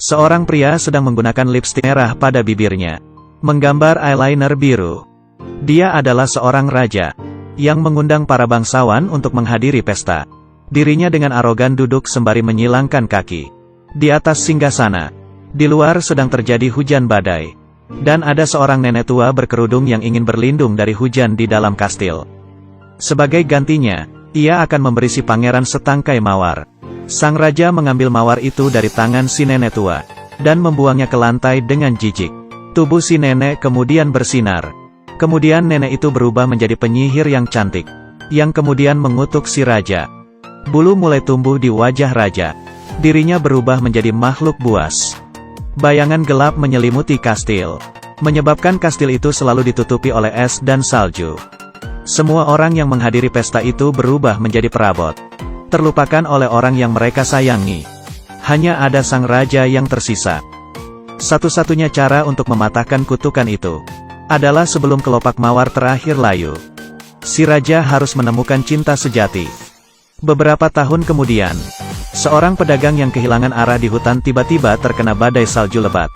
Seorang pria sedang menggunakan lipstik merah pada bibirnya, menggambar eyeliner biru. Dia adalah seorang raja, yang mengundang para bangsawan untuk menghadiri pesta. Dirinya dengan arogan duduk sembari menyilangkan kaki di atas singgasana. Di luar sedang terjadi hujan badai, dan ada seorang nenek tua berkerudung yang ingin berlindung dari hujan di dalam kastil. Sebagai gantinya, ia akan memberi si pangeran setangkai mawar. Sang raja mengambil mawar itu dari tangan si nenek tua, dan membuangnya ke lantai dengan jijik. Tubuh si nenek kemudian bersinar. Kemudian nenek itu berubah menjadi penyihir yang cantik, yang kemudian mengutuk si raja. Bulu mulai tumbuh di wajah raja. Dirinya berubah menjadi makhluk buas. Bayangan gelap menyelimuti kastil, menyebabkan kastil itu selalu ditutupi oleh es dan salju. Semua orang yang menghadiri pesta itu berubah menjadi perabot, terlupakan oleh orang yang mereka sayangi. Hanya ada sang raja yang tersisa. Satu-satunya cara untuk mematahkan kutukan itu adalah sebelum kelopak mawar terakhir layu. Si raja harus menemukan cinta sejati. Beberapa tahun kemudian, seorang pedagang yang kehilangan arah di hutan tiba-tiba terkena badai salju lebat.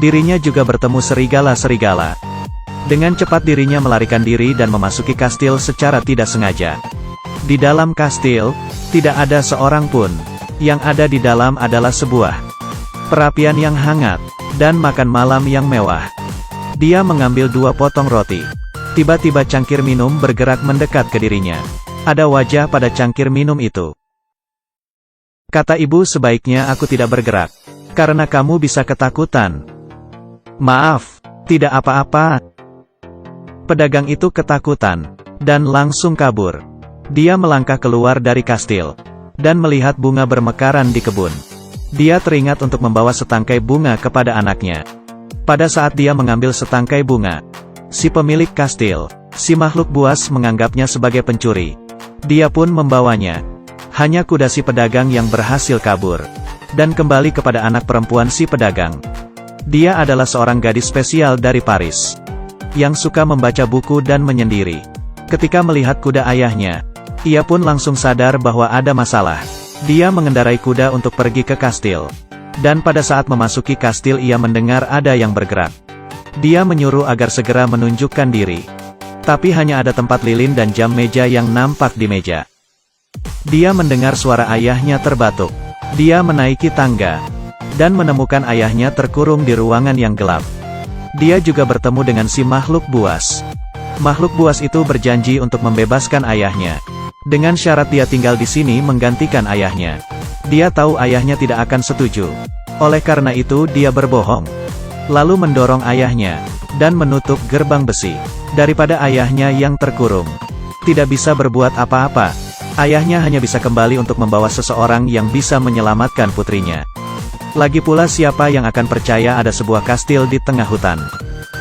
Dirinya juga bertemu serigala-serigala. Dengan cepat dirinya melarikan diri dan memasuki kastil secara tidak sengaja. Di dalam kastil, tidak ada seorang pun. Yang ada di dalam adalah sebuah perapian yang hangat, dan makan malam yang mewah. Dia mengambil 2 potong roti. Tiba-tiba cangkir minum bergerak mendekat ke dirinya. Ada wajah pada cangkir minum itu. Kata ibu, sebaiknya aku tidak bergerak, karena kamu bisa ketakutan. Maaf, tidak apa-apa. Pedagang itu ketakutan, dan langsung kabur. Dia melangkah keluar dari kastil, dan melihat bunga bermekaran di kebun. Dia teringat untuk membawa setangkai bunga kepada anaknya. Pada saat dia mengambil setangkai bunga, si pemilik kastil, si makhluk buas menganggapnya sebagai pencuri. Dia pun membawanya. Hanya kuda si pedagang yang berhasil kabur, dan kembali kepada anak perempuan si pedagang. Dia adalah seorang gadis spesial dari Paris, yang suka membaca buku dan menyendiri. Ketika melihat kuda ayahnya, ia pun langsung sadar bahwa ada masalah. Dia mengendarai kuda untuk pergi ke kastil. Dan pada saat memasuki kastil ia mendengar ada yang bergerak. Dia menyuruh agar segera menunjukkan diri. Tapi hanya ada tempat lilin dan jam meja yang nampak di meja. Dia mendengar suara ayahnya terbatuk. Dia menaiki tangga, dan menemukan ayahnya terkurung di ruangan yang gelap. Dia juga bertemu dengan si makhluk buas. Makhluk buas itu berjanji untuk membebaskan ayahnya, dengan syarat dia tinggal di sini menggantikan ayahnya. Dia tahu ayahnya tidak akan setuju. Oleh karena itu dia berbohong, lalu mendorong ayahnya, dan menutup gerbang besi. Daripada ayahnya yang terkurung tidak bisa berbuat apa-apa, ayahnya hanya bisa kembali untuk membawa seseorang yang bisa menyelamatkan putrinya. Lagi pula siapa yang akan percaya ada sebuah kastil di tengah hutan,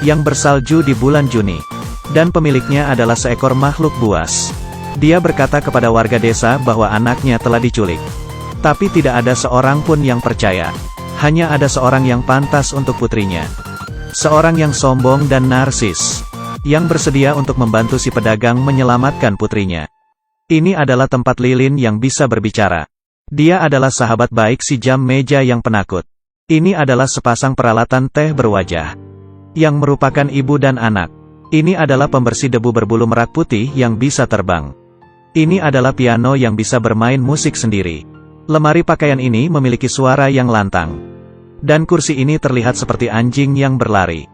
yang bersalju di bulan Juni, dan pemiliknya adalah seekor makhluk buas. Dia berkata kepada warga desa bahwa anaknya telah diculik. Tapi tidak ada seorang pun yang percaya. Hanya ada seorang yang pantas untuk putrinya. Seorang yang sombong dan narsis, yang bersedia untuk membantu si pedagang menyelamatkan putrinya. Ini adalah tempat lilin yang bisa berbicara. Dia adalah sahabat baik si jam meja yang penakut. Ini adalah sepasang peralatan teh berwajah, yang merupakan ibu dan anak. Ini adalah pembersih debu berbulu merak putih yang bisa terbang. Ini adalah piano yang bisa bermain musik sendiri. Lemari pakaian ini memiliki suara yang lantang. Dan kursi ini terlihat seperti anjing yang berlari.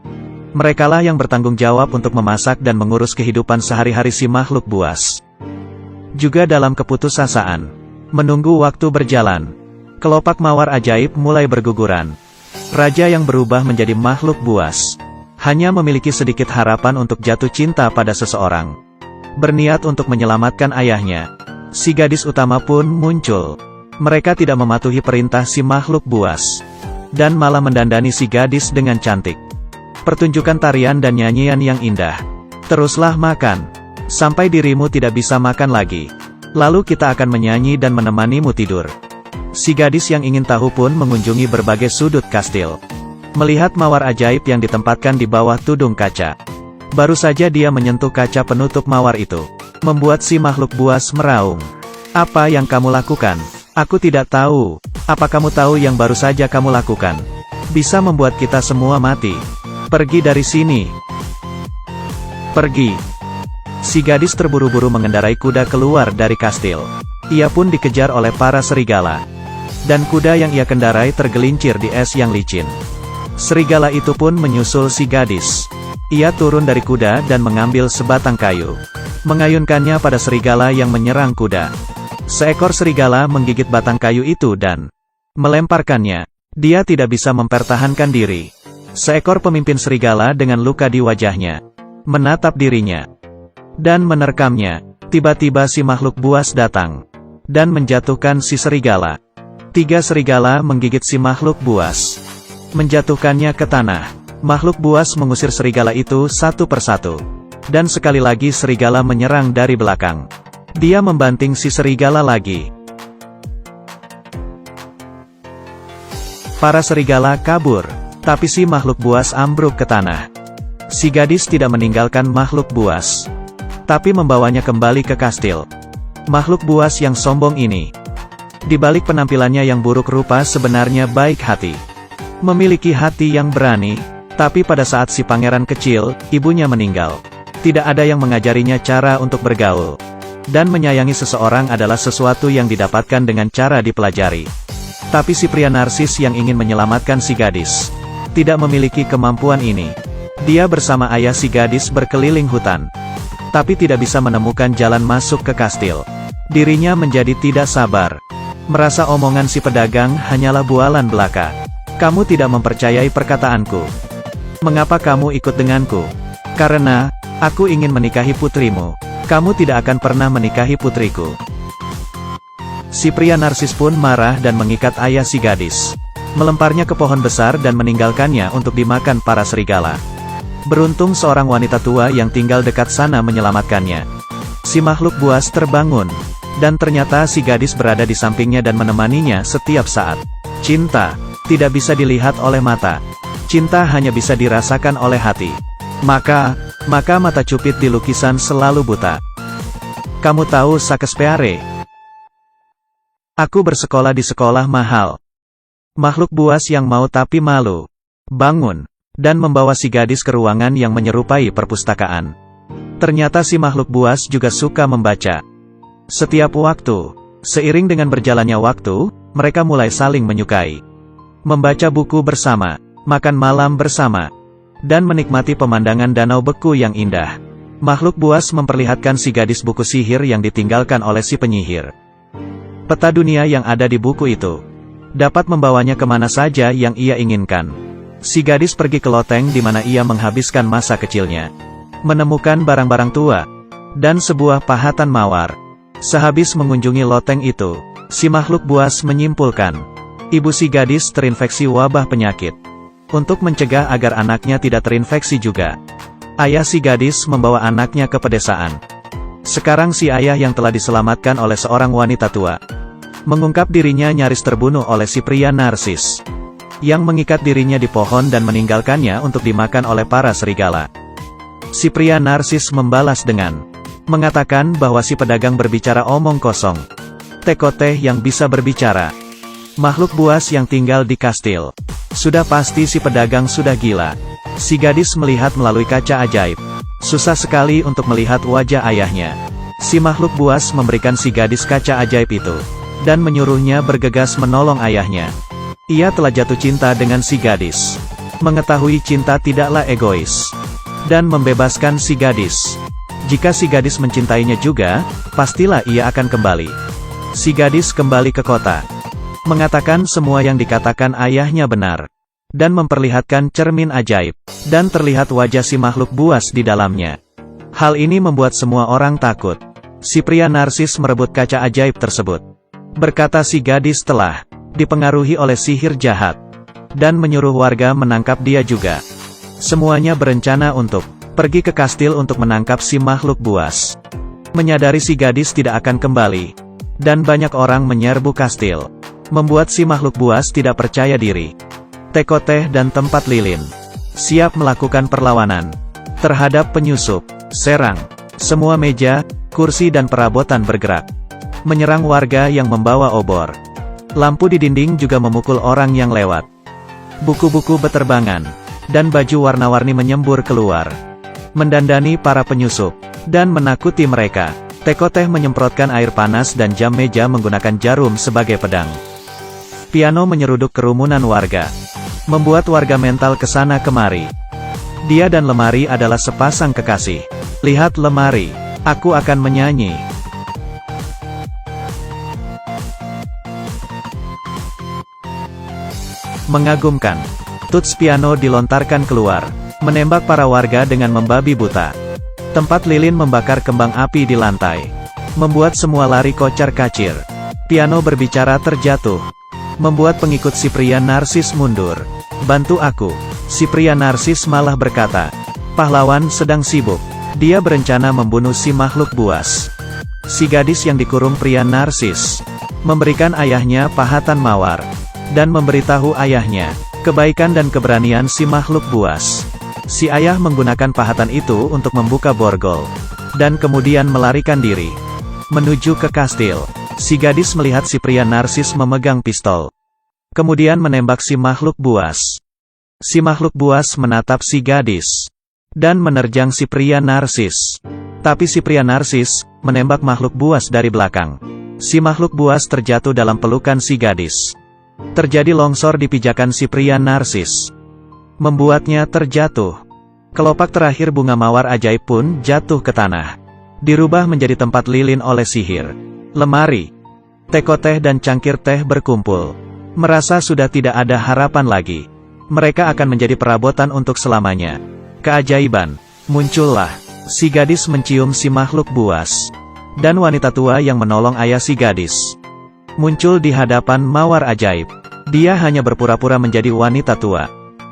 Merekalah yang bertanggung jawab untuk memasak dan mengurus kehidupan sehari-hari si makhluk buas. Juga dalam keputusasaan, menunggu waktu berjalan, kelopak mawar ajaib mulai berguguran. Raja yang berubah menjadi makhluk buas hanya memiliki sedikit harapan untuk jatuh cinta pada seseorang. Berniat untuk menyelamatkan ayahnya, si gadis utama pun muncul. Mereka tidak mematuhi perintah si makhluk buas, dan malah mendandani si gadis dengan cantik. Pertunjukan tarian dan nyanyian yang indah. Teruslah makan, sampai dirimu tidak bisa makan lagi. Lalu kita akan menyanyi dan menemanimu tidur. Si gadis yang ingin tahu pun mengunjungi berbagai sudut kastil. Melihat mawar ajaib yang ditempatkan di bawah tudung kaca. Baru saja dia menyentuh kaca penutup mawar itu, membuat si makhluk buas meraung. Apa yang kamu lakukan? Aku tidak tahu. Apa kamu tahu yang baru saja kamu lakukan? Bisa membuat kita semua mati. Pergi dari sini. Pergi. Si gadis terburu-buru mengendarai kuda keluar dari kastil. Ia pun dikejar oleh para serigala. Dan kuda yang ia kendarai tergelincir di es yang licin. Serigala itu pun menyusul si gadis. Ia turun dari kuda dan mengambil sebatang kayu. Mengayunkannya pada serigala yang menyerang kuda. Seekor serigala menggigit batang kayu itu dan melemparkannya. Dia tidak bisa mempertahankan diri. Seekor pemimpin serigala dengan luka di wajahnya menatap dirinya dan menerkamnya. Tiba-tiba si makhluk buas datang dan menjatuhkan si serigala. 3 serigala menggigit si makhluk buas, menjatuhkannya ke tanah. Makhluk buas mengusir serigala itu satu persatu. Dan sekali lagi serigala menyerang dari belakang. Dia membanting si serigala lagi. Para serigala kabur, tapi si makhluk buas ambruk ke tanah. Si gadis tidak meninggalkan makhluk buas, tapi membawanya kembali ke kastil. Makhluk buas yang sombong ini, di balik penampilannya yang buruk rupa sebenarnya baik hati. Memiliki hati yang berani, tapi pada saat si pangeran kecil, ibunya meninggal. Tidak ada yang mengajarinya cara untuk bergaul. Dan menyayangi seseorang adalah sesuatu yang didapatkan dengan cara dipelajari. Tapi si pria narsis yang ingin menyelamatkan si gadis, tidak memiliki kemampuan ini. Dia bersama ayah si gadis berkeliling hutan, tapi tidak bisa menemukan jalan masuk ke kastil. Dirinya menjadi tidak sabar. Merasa omongan si pedagang hanyalah bualan belaka. Kamu tidak mempercayai perkataanku. Mengapa kamu ikut denganku? Karena aku ingin menikahi putrimu. Kamu tidak akan pernah menikahi putriku. Si pria narsis pun marah dan mengikat ayah si gadis. Melemparnya ke pohon besar dan meninggalkannya untuk dimakan para serigala. Beruntung seorang wanita tua yang tinggal dekat sana menyelamatkannya. Si makhluk buas terbangun. Dan ternyata si gadis berada di sampingnya dan menemaninya setiap saat. Cinta tidak bisa dilihat oleh mata. Cinta hanya bisa dirasakan oleh hati. Maka mata cupid di lukisan selalu buta. Kamu tahu Shakespeare? Aku bersekolah di sekolah mahal. Makhluk buas yang mau tapi malu bangun dan membawa si gadis ke ruangan yang menyerupai perpustakaan. Ternyata si makhluk buas juga suka membaca. Setiap waktu, seiring dengan berjalannya waktu, mereka mulai saling menyukai. Membaca buku bersama, makan malam bersama, dan menikmati pemandangan danau beku yang indah. Makhluk buas memperlihatkan si gadis buku sihir yang ditinggalkan oleh si penyihir. Peta dunia yang ada di buku itu dapat membawanya kemana saja yang ia inginkan. Si gadis pergi ke loteng di mana ia menghabiskan masa kecilnya. Menemukan barang-barang tua dan sebuah pahatan mawar. Sehabis mengunjungi loteng itu, si makhluk buas menyimpulkan, ibu si gadis terinfeksi wabah penyakit. Untuk mencegah agar anaknya tidak terinfeksi juga, ayah si gadis membawa anaknya ke pedesaan. Sekarang si ayah yang telah diselamatkan oleh seorang wanita tua, mengungkap dirinya nyaris terbunuh oleh si pria narsis, yang mengikat dirinya di pohon dan meninggalkannya untuk dimakan oleh para serigala. Si pria narsis membalas dengan mengatakan bahwa si pedagang berbicara omong kosong. Tekoteh yang bisa berbicara. Makhluk buas yang tinggal di kastil. Sudah pasti si pedagang sudah gila. Si gadis melihat melalui kaca ajaib. Susah sekali untuk melihat wajah ayahnya. Si makhluk buas memberikan si gadis kaca ajaib itu, dan menyuruhnya bergegas menolong ayahnya. Ia telah jatuh cinta dengan si gadis. Mengetahui cinta tidaklah egois. Dan membebaskan si gadis. Jika si gadis mencintainya juga, pastilah ia akan kembali. Si gadis kembali ke kota. Mengatakan semua yang dikatakan ayahnya benar. Dan memperlihatkan cermin ajaib. Dan terlihat wajah si makhluk buas di dalamnya. Hal ini membuat semua orang takut. Si pria narsis merebut kaca ajaib tersebut. Berkata si gadis telah dipengaruhi oleh sihir jahat. Dan menyuruh warga menangkap dia juga. Semuanya berencana untuk pergi ke kastil untuk menangkap si makhluk buas. Menyadari si gadis tidak akan kembali. Dan banyak orang menyerbu kastil. Membuat si makhluk buas tidak percaya diri. Tekoteh dan tempat lilin siap melakukan perlawanan terhadap penyusup. Serang. Semua meja, kursi dan perabotan bergerak. Menyerang warga yang membawa obor. Lampu di dinding juga memukul orang yang lewat. Buku-buku beterbangan, dan baju warna-warni menyembur keluar, mendandani para penyusup, dan menakuti mereka. Tekoteh menyemprotkan air panas dan jam meja menggunakan jarum sebagai pedang. Piano menyeruduk kerumunan warga, membuat warga mental kesana kemari. Dia dan Lemari adalah sepasang kekasih. Lihat Lemari, aku akan menyanyi. Mengagumkan. Tuts piano dilontarkan keluar, menembak para warga dengan membabi buta. Tempat lilin membakar kembang api di lantai, membuat semua lari kocar-kacir. Piano berbicara terjatuh, membuat pengikut si pria narsis mundur. Bantu aku. Si pria narsis malah berkata, pahlawan sedang sibuk. Dia berencana membunuh si makhluk buas. Si gadis yang dikurung pria narsis memberikan ayahnya pahatan mawar, dan memberitahu ayahnya kebaikan dan keberanian si makhluk buas. Si ayah menggunakan pahatan itu untuk membuka borgol, dan kemudian melarikan diri menuju ke kastil. Si gadis melihat si pria narsis memegang pistol, kemudian menembak si makhluk buas. Si makhluk buas menatap si gadis, dan menerjang si pria narsis. Tapi si pria narsis menembak makhluk buas dari belakang. Si makhluk buas terjatuh dalam pelukan si gadis. Terjadi longsor di pijakan si pria narsis, membuatnya terjatuh. Kelopak terakhir bunga mawar ajaib pun jatuh ke tanah, dirubah menjadi tempat lilin oleh sihir. Lemari, Tekoteh dan cangkir teh berkumpul, merasa sudah tidak ada harapan lagi. Mereka akan menjadi perabotan untuk selamanya. Keajaiban, muncullah. Si gadis mencium si makhluk buas, dan wanita tua yang menolong ayah si gadis muncul di hadapan mawar ajaib. Dia hanya berpura-pura menjadi wanita tua.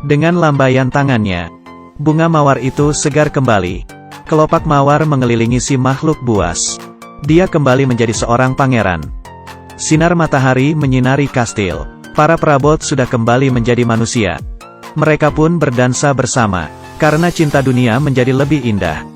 Dengan lambaian tangannya, bunga mawar itu segar kembali. Kelopak mawar mengelilingi si makhluk buas. Dia kembali menjadi seorang pangeran. Sinar matahari menyinari kastil. Para perabot sudah kembali menjadi manusia. Mereka pun berdansa bersama, karena cinta dunia menjadi lebih indah.